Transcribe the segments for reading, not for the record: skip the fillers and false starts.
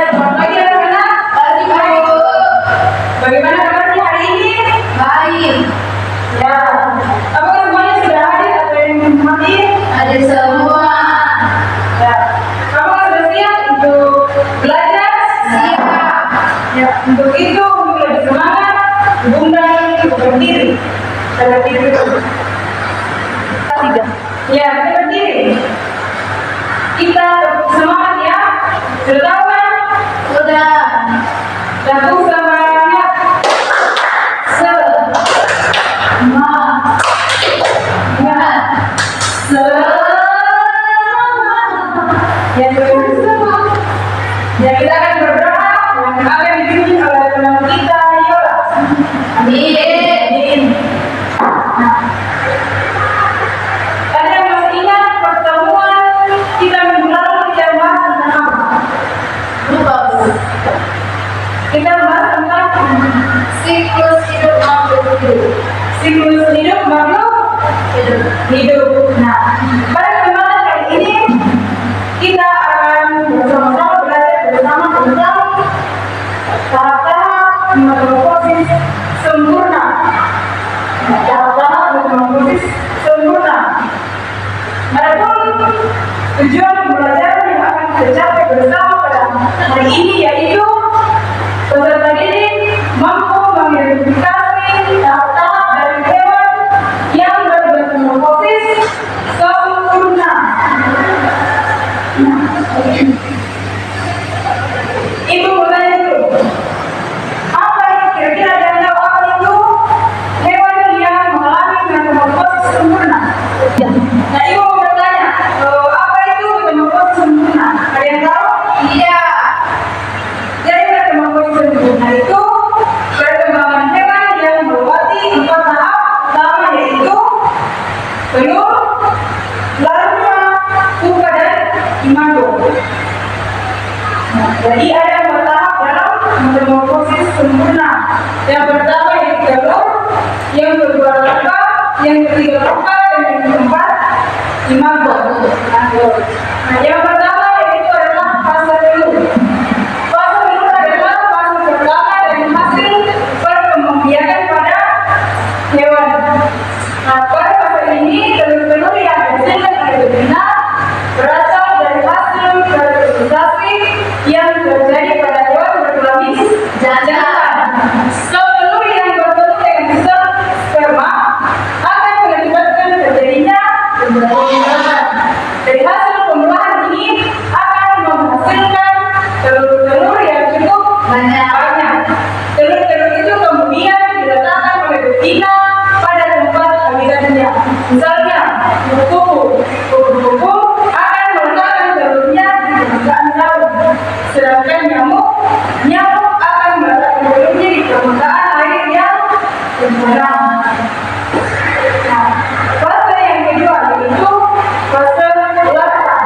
selamat pagi anak-anak. Pagi, Bu. Bagaimana kabarnya hari ini? Baik. Ya, apakah semuanya sudah hadir atau yang belum hadir? Ada semua. Ya, apakah sudah siap untuk belajar? Siap. Ya, untuk itu untuk lebih semangat, Bunda cukup berdiri. Kita berdiri dulu. Ya, kita berdiri. Kita tetap semangat ya. Sudah tahu kan? Sudah. Lagu semangatnya. Ya, kita akan berdoa yang akan dipimpin oleh teman kita Yola. Amin. Nah, ada yang masih ingat pertemuan kita minggu lalu kita bahas tentang apa? Lupa, Bu. Kita bahas tentang Siklus hidup makhluk hidup. siklus hidup makhluk hidup. Nah, pada kesempatan kali ini kita akan bersama-sama belajar bersama tentang tahap-tahap metamorfosis sempurna. Tahap-tahap metamorfosis sempurna. Adapun tujuan pembelajaran yang akan kita capai bersama pada hari ini yaitu peserta didik mampu mengidentifikasi tahap-tahap dari hewan yang bermetamorfosis sempurna. Ibu bertanya dulu, apa yang kira-kira Anda tahu apa itu hewan yang mengalami metamorfosis sempurna? Nah, Ibu bertanya, apa itu metamorfosis sempurna? Ada yang tahu? Iya. Jadi metamorfosis sempurna itu perkembangan hewan yang melewati 4 tahap utama yaitu telur, larva, pupa dan imago. Nah, jadi ada 4 tahap dalam metamorfosis sempurna. Yang pertama yaitu telur, yang kedua larva, yang ketiga pupa dan yang keempat imago. Nah, yang pertama yaitu adalah fase telur. Fase telur adalah fase pertama dari hasil perkembangbiakan pada hewan. Nah, pada fase ini telur-telur yang dihasilkan oleh betina berasal dari hasil fertilisasi yang terjadi pada hewan berkelamin jantan. Telur yang bertemu dengan sel sperma akan mengakibatkan terjadinya pembuahan. Dari hasil pembuahan ini akan menghasilkan telur-telur yang cukup banyak. Telur-telur itu kemudian diletakkan oleh betina pada tempat habitatnya. Misalnya, kupu-kupu akan meletakkan telurnya di permukaan laut, sedangkan nyamuk akan meletakkan telurnya di permukaan air yang tenang. Nah, fase yang kedua yaitu fase larva.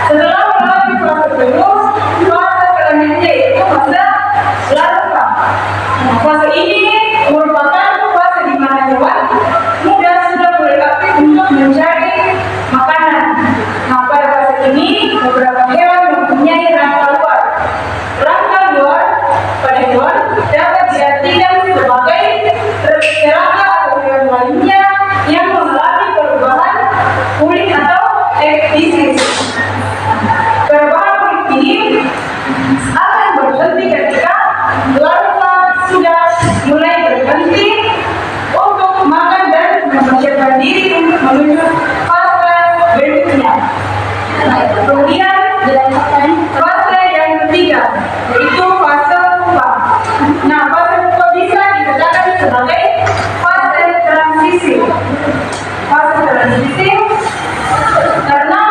Setelah melewati fase telur, fase selanjutnya yaitu fase larva. Nah, fase ini merupakan fase di mana hewan muda sudah mulai aktif untuk mencari makanan. Nah, pada fase ini beberapa hewan mempunyai rangka luar. Rangka luar pada hewan dapat diartikan sebagai serangga atau hewan lainnya yang mengalami perubahan kulit atau ekdisis. Perubahan kulit ini akan berhenti ketika larva sudah mulai berhenti untuk makan dan mempersiapkan diri untuk menuju fase berikutnya. Kemudian dilanjutkan fase yang ketiga yaitu fase pupa. Nah, fase pupa bisa dikatakan sebagai fase transisi. Fase transisi karena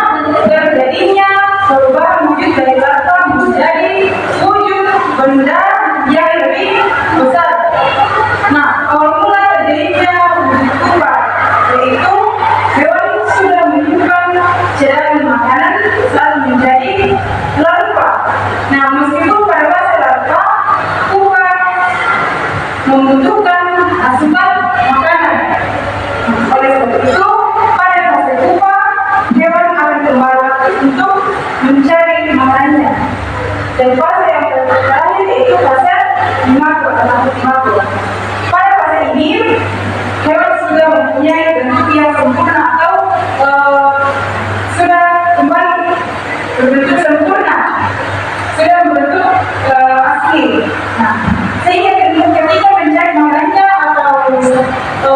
terjadinya perubahan wujud dari larva menjadi wujud benda yang lebih besar. Nah, awal mula terjadinya wujud pupa yaitu hewan sudah menunjukkan cadangan makanan saat menjadi larva. Nah, meskipun pada fase larva, pupa terakhir yaitu fase imago atau imago. Pada fase ini hewan sudah mempunyai bentuk yang sempurna atau sudah kembali berbentuk sempurna, sudah berbentuk asli. Nah, sehingga ketika mencari makannya atau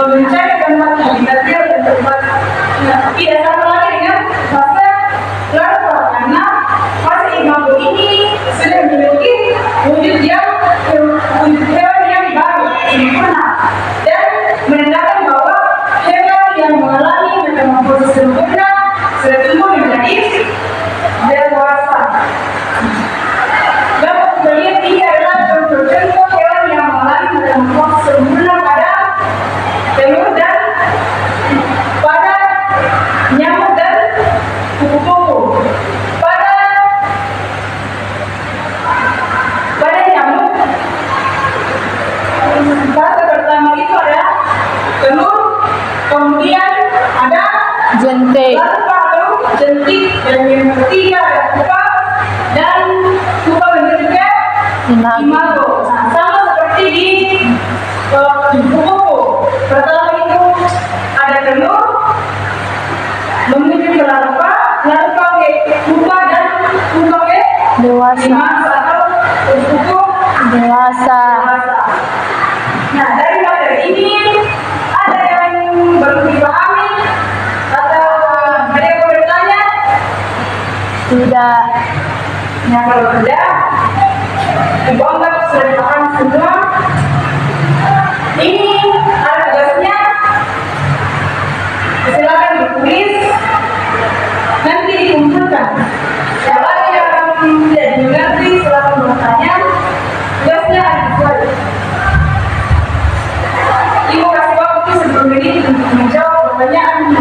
mencari tempat habitatnya dan tempat tidak sama lagi dengan fase larva, karena fase imago ini sudah memiliki wujud hewan yang baru, sempurna, dan menandakan bahwa hewan yang mengalami metamorfosis sempurna sudah tumbuh menjadi dewasa. Dan kemudian ini adalah contoh-contoh hewan yang mengalami metamorfosis sempurna pada telur dan pada nyamuk dan kupu-kupu. Pada nyamuk, fase pertama itu ada telur, kemudian ada Jentik. larva atau jentik, dan yang ketiga ada pupa, dan pupa bentuknya imago. Nah, sama seperti di kupu-kupu. Pertama itu ada telur, menuju ke larva ke pupa, dan pupa ke Dewasa. dewasa atau kupu-kupu Dewasa. dewasa. Nah, dari materi ini ada yang belum dipahami atau ada yang mau bertanya? Tidak. Nah, kalau tidak, Ibu anggap sudah dipahami semua. Ini ada tugasnya. Silakan ditulis, nanti dikumpulkan. Siapa yang tidak mengerti silakan bertanya. Tugasnya ada dua. Ibu kasih waktu 10 menit untuk menjawab pertanyaan.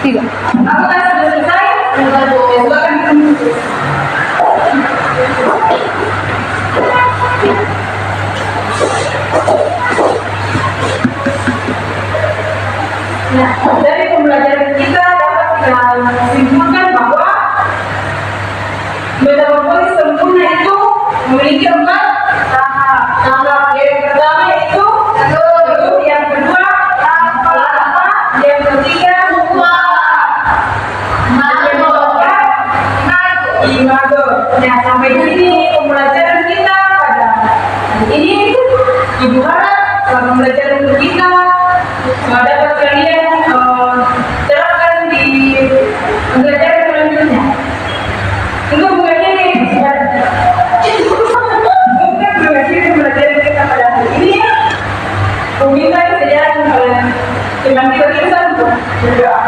Tiga. Apakah sudah selesai? Silakan ditulis. Nah, dari pembelajaran kita dapat kita simpulkan bahwa metamorfosis sempurna itu memiliki 4 tahap. Tahap yang pertama yaitu telur, yang kedua larva, yang ketiga pupa, yang keempat imago. Nah, sampai di sini pembelajaran kita pada hari ini. Ibu harap pembelajaran kita dapat kalian terapkan di pembelajaran selanjutnya. Untuk mengakhiri pembelajaran kita pada hari ini, meminta kesediaan kalian dengan kita untuk berdoa.